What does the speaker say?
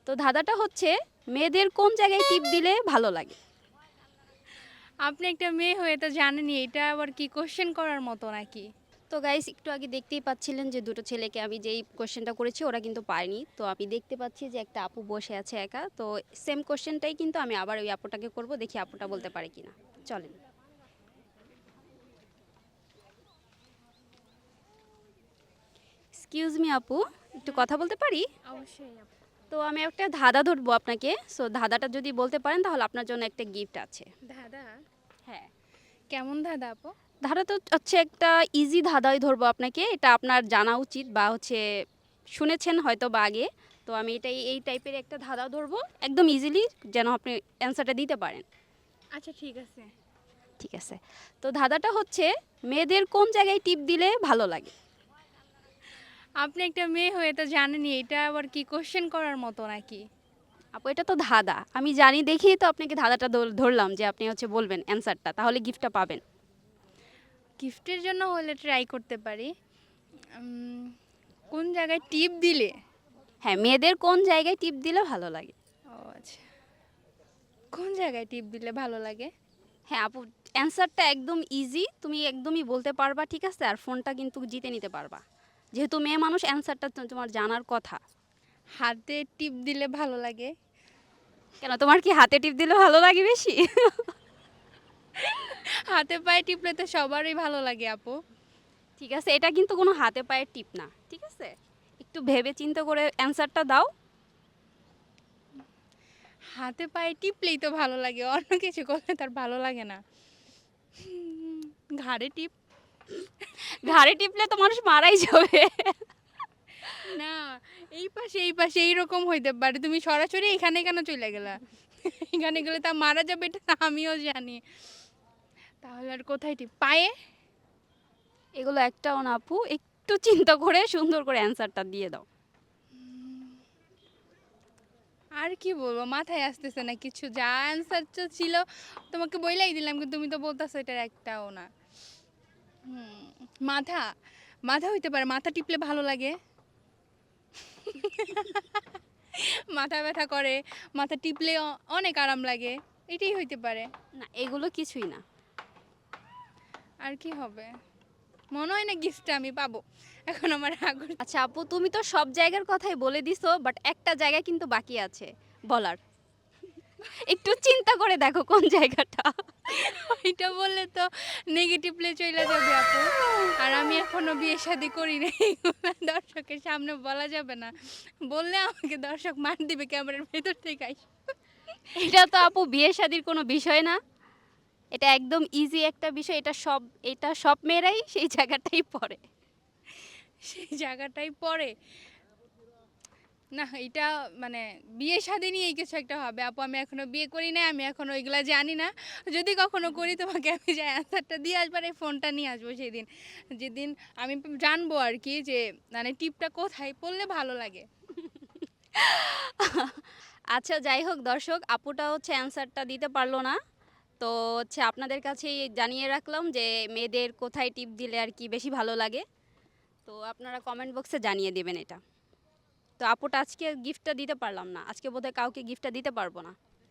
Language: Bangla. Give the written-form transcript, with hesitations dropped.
তো ধাঁধাটা হচ্ছে মেয়েদের কোন জায়গায় টিপ দিলে ভালো লাগে? আপনি একটা মেয়ে হয়ে তো জানেনই, এটা আবার কি কোশ্চেন করার মতো নাকি? তো গাইস একটু আগে দেখতেই পাচ্ছিলেন যে দুটো ছেলেকে আমি যেই কোশ্চেনটা করেছি ওরা কিন্তু পারেনি। তো আমি দেখতে পাচ্ছি যে একটা আপু বসে আছে একা। তো সেম কোশ্চেনটাই কিন্তু আমি আবার ওই আপুটাকে করব, দেখি আপুটা বলতে পারে কিনা। চলেন। এক্সকিউজ মি আপু, একটু কথা বলতে পারি? অবশ্যই আপু। তো আমি একটা ধাঁধা ধরবো আপনাকে। সো ধাঁধাটা যদি বলতে পারেন তাহলে আপনার জন্য একটা গিফট আছে। দাদা, হ্যাঁ। কেমন দাদা আপু? ধাঁধা তো হচ্ছে একটা ইজি ধাঁধাই ধরবো আপনাকে। এটা আপনার জানা উচিত বা হচ্ছে শুনেছেন হয়তো বা আগে। তো আমি এটাই এই টাইপের একটা ধাঁধা ধরবো একদম ইজিলি, যেন আপনি অ্যান্সারটা দিতে পারেন। আচ্ছা ঠিক আছে। ঠিক আছে। তো ধাঁধাটা হচ্ছে মেয়েদের কোন জায়গায় টিপ দিলে ভালো লাগে? আপনি একটা মেয়ে হয়ে তো জানেনই, এটা আবার কি কোশ্চেন করার মতো নাকি? আপু এটা তো ধাঁধা, আমি জানি দেখেই তো আপনাকে ধাঁধাটা ধরলাম যে আপনি হচ্ছে বলবেন অ্যান্সারটা, তাহলে গিফটটা পাবেন। গিফটের জন্য হলে ট্রাই করতে পারি। উম, কোন জায়গায় টিপ দিলে? হ্যাঁ, মেয়েদের কোন জায়গায় টিপ দিলে ভালো লাগে? ও আচ্ছা, কোন জায়গায় টিপ দিলে ভালো লাগে? হ্যাঁ আপু, অ্যান্সারটা একদম ইজি, তুমি একদমই বলতে পারবা, ঠিক আছে? আর ফোনটা কিন্তু জিতে নিতে পারবা, যেহেতু মেয়ে মানুষ অ্যান্সারটা তো তোমার জানার কথা। হাতে টিপ দিলে ভালো লাগে। কেন, তোমার কি হাতে টিপ দিলে ভালো লাগে বেশি? হাতে পায়ে টিপলে তো সবারই ভালো লাগে আপু। ঠিক আছে, এটা কিন্তু কোনো হাতে পায়ের টিপ না, ঠিক আছে? একটু ভেবে চিন্তা করে অ্যান্সারটা দাও। হাতে পায়ে টিপলেই তো ভালো লাগে, অন্য কিছু করলে তার ভালো লাগে না। ঘাড়ে টিপ। ঘাড়ে টিপলে তো মানুষ মারাই যাবে। না, এই পাশে এই পাশে এইরকম হইতে পারে, তুমি সরাসরি এখানে কেন চলে গেলা? এখানে গেলে তা মারা যাবে, এটা তো আমিও জানি। তাহলে আর কোথায় টিপ? পায়ে? এগুলো একটাও না আপু, একটু চিন্তা করে সুন্দর করে অ্যান্সারটা দিয়ে দাও। আর কি বলবো, মাথায় আসতেছে না কিছু। যা অ্যান্সার তো ছিল তোমাকে বইলাই দিলাম, কিন্তু তুমি তো বলতেছো এটার একটাও না। হুম, মাথা। মাথা হইতে পারে, মাথা টিপলে ভালো লাগে। মাথা ব্যথা করে, মাথা টিপলে অনেক আরাম লাগে, এটাই হইতে পারে। না, এগুলো কিছুই না। আর কি হবে? মনে হয় না গিফটটা আমি পাবো। এখন আমার আগ্রহ। আচ্ছা আপু, তুমি তো সব জায়গার কথাই বলে দিছো, বাট একটা জায়গা কিন্তু বাকি আছে বলার। একটু চিন্তা করে দেখো কোন জায়গাটা। এটা বললে তো নেগেটিভলি চলে যাবে আপু। আর আমি এখনো বিয়ে শাদী করি নাই, এগুলো দর্শকের সামনে বলা যাবে না। বললে আমাকে দর্শক মার দিবে ক্যামেরার ভেতর থেকে আইসা। এটা তো আপু বিয়ে শাদির কোনো বিষয় না। এটা একদম ইজি একটা বিষয়, এটা সব মেয়েরাই সেই জায়গাটাই পড়ে। সেই জায়গাটাই পড়ে। না, এটা মানে বিয়ে শাদী নিয়েই কিছু একটা হবে আপু। আমি এখনো বিয়ে করি নাই, আমি এখনো এগুলা জানি না। যদি কখনো করি তোমাকে আমি যে অ্যান্সারটা দিয়ে আসবার, এই ফোনটা নিয়ে আসবো সেদিন, যেদিন আমি জানবো আর কি যে মানে টিপটা কোথায় পড়লে ভালো লাগে। আচ্ছা যাই হোক দর্শক, আপুটা হচ্ছে অ্যান্সারটা দিতে পারলো না। তো হচ্ছে আপনাদের কাছেই জানিয়ে রাখলাম যে মেয়েদের কোথায় টিপ দিলে আর কি বেশি ভালো লাগে। তো আপনারা কমেন্ট বক্সে জানিয়ে দেবেন এটা। তো আপুটা আজকে গিফটটা দিতে পারলাম না, আজকে বোধহয় কাউকে গিফটটা দিতে পারবো না।